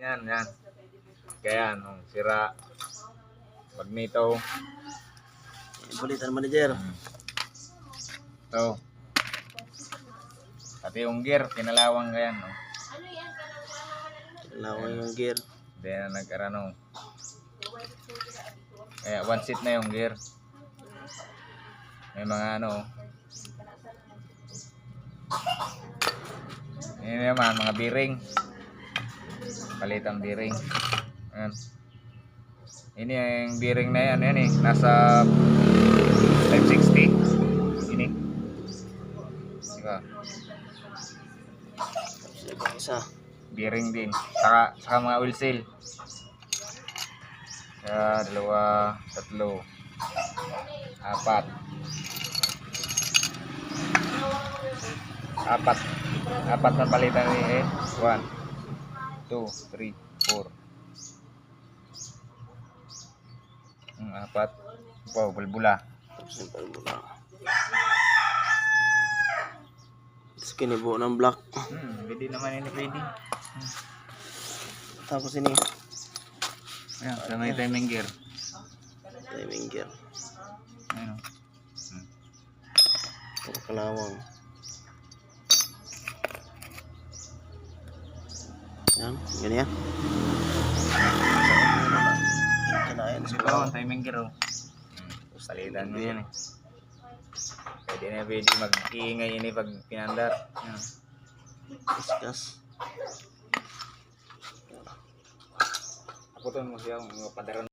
Yan. Kaya sira. Magneto. Balitan manager. Ito. Pati yung gear, kinalawang ganyan. Laway yung gear. Hindi na nagkarano. Kaya one seat na yung gear. May mga Ini naman, mga bearing. Palitang bearing. Ayan. Ini yung bearing na yan eh. Nasa 560. Ini. Diba? Isa. Bearing din. Saka mga oil seal. Kaya 2, 3, 4. Apat na palitan ni 1, 2, 3, 4. 4. Wow, bulbula. Simple mo lang. Tapos kinibuo ng block. Pwede naman ini pwede. Tapos ini. Ayan, sa may timing gear. Timing gear. Ayan. Puro kalawang. Yan, ganyan. Kinain Ito siguro. ang timing gear. Palitan mo yan eh. Pwede na pwede mag-iingay ini pag pinandar. Ayan. Discuss. Ako to mo siya, mga padaran.